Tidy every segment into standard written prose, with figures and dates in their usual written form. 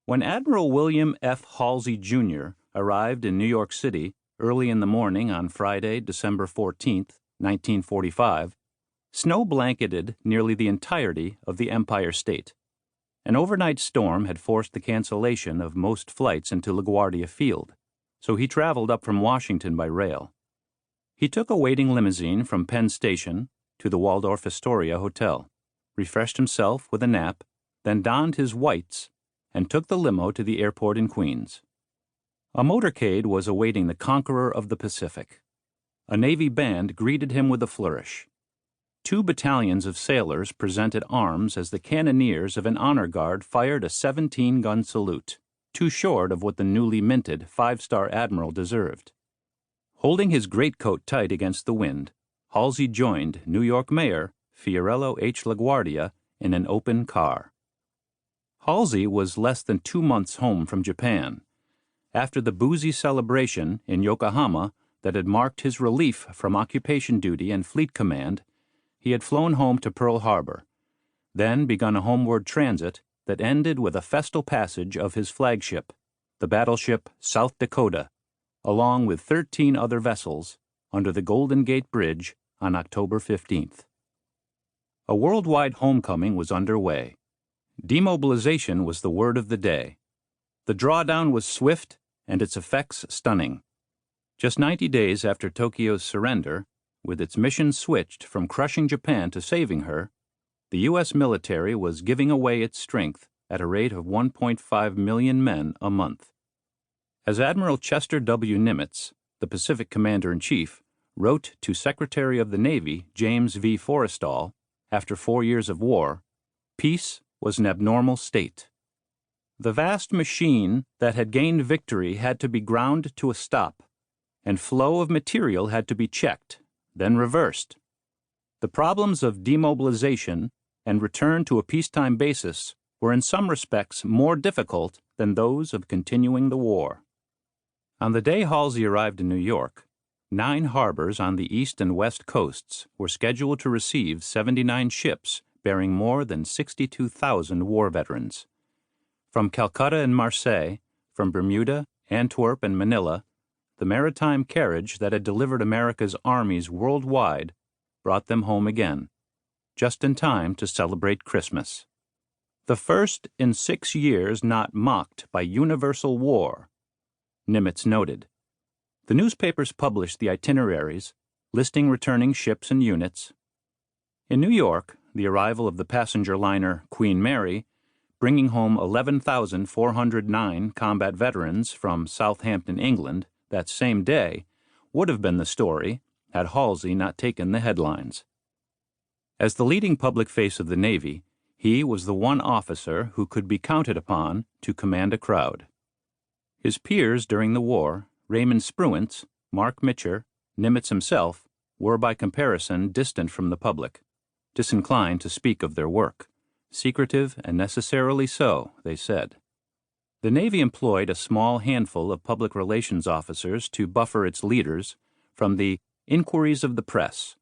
When Admiral William F. Halsey, Jr. arrived in New York City early in the morning on Friday, December 14, 1945, snow blanketed nearly the entirety of the Empire State. An overnight storm had forced the cancellation of most flights into LaGuardia Field, so he traveled up from Washington by rail. He took a waiting limousine from Penn Station to the Waldorf Astoria Hotel, refreshed himself with a nap, then donned his whites and took the limo to the airport in Queens. A motorcade was awaiting the conqueror of the Pacific. A Navy band greeted him with a flourish. 2 battalions of sailors presented arms as the cannoneers of an honor guard fired a 17-gun salute, too short of what the newly minted 5-star admiral deserved. Holding his greatcoat tight against the wind, Halsey joined New York Mayor Fiorello H. LaGuardia in an open car. Halsey was less than 2 months home from Japan. After the boozy celebration in Yokohama that had marked his relief from occupation duty and fleet command, he had flown home to Pearl Harbor, then begun a homeward transit that ended with a festal passage of his flagship, the battleship South Dakota, along with 13 other vessels, under the Golden Gate Bridge on October 15th. A worldwide homecoming was underway. Demobilization was the word of the day. The drawdown was swift and its effects stunning. Just 90 days after Tokyo's surrender, with its mission switched from crushing Japan to saving her, the U.S. military was giving away its strength at a rate of 1.5 million men a month. As Admiral Chester W. Nimitz, the Pacific Commander-in-Chief, wrote to Secretary of the Navy James V. Forrestal after 4 years of war, peace was an abnormal state. The vast machine that had gained victory had to be ground to a stop, and flow of material had to be checked, then reversed. The problems of demobilization and return to a peacetime basis were in some respects more difficult than those of continuing the war. On the day Halsey arrived in New York, 9 harbors on the east and west coasts were scheduled to receive 79 ships bearing more than 62,000 war veterans. From Calcutta and Marseille, from Bermuda, Antwerp, and Manila, the maritime carriage that had delivered America's armies worldwide brought them home again, just in time to celebrate Christmas. The first in 6 years not mocked by universal war, Nimitz noted. The newspapers published the itineraries, listing returning ships and units. In New York, the arrival of the passenger liner Queen Mary, bringing home 11,409 combat veterans from Southampton, England, that same day, would have been the story had Halsey not taken the headlines. As the leading public face of the Navy, he was the one officer who could be counted upon to command a crowd. His peers during the war, Raymond Spruance, Mark Mitcher, Nimitz himself, were by comparison distant from the public, disinclined to speak of their work, secretive and necessarily so, they said. The Navy employed a small handful of public relations officers to buffer its leaders from the inquiries of the press.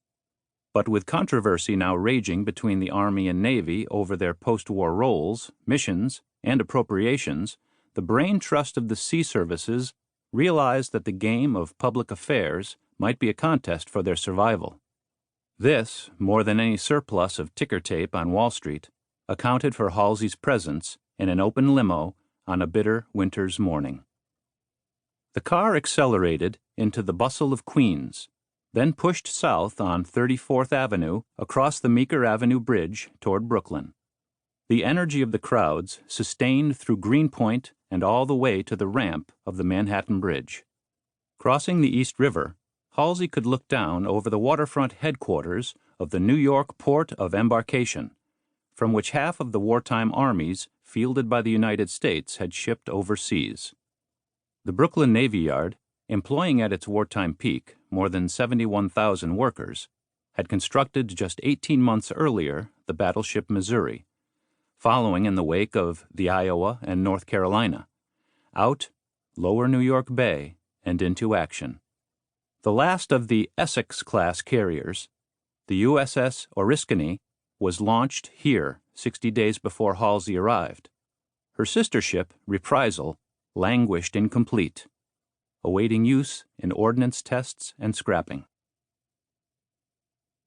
But with controversy now raging between the Army and Navy over their post-war roles, missions, and appropriations, the brain trust of the sea services realized that the game of public affairs might be a contest for their survival. This, more than any surplus of ticker tape on Wall Street, accounted for Halsey's presence in an open limo on a bitter winter's morning. The car accelerated into the bustle of Queens, then pushed south on 34th Avenue across the Meeker Avenue Bridge toward Brooklyn. The energy of the crowds sustained through Greenpoint and all the way to the ramp of the Manhattan Bridge. Crossing the East River, Halsey could look down over the waterfront headquarters of the New York Port of Embarkation, from which half of the wartime armies fielded by the United States had shipped overseas. The Brooklyn Navy Yard, employing at its wartime peak more than 71,000 workers, had constructed just 18 months earlier the battleship Missouri, following in the wake of the Iowa and North Carolina, out lower New York Bay and into action. The last of the Essex-class carriers, the USS Oriskany, was launched here 60 days before Halsey arrived. Her sister ship, Reprisal, languished incomplete, awaiting use in ordnance tests and scrapping.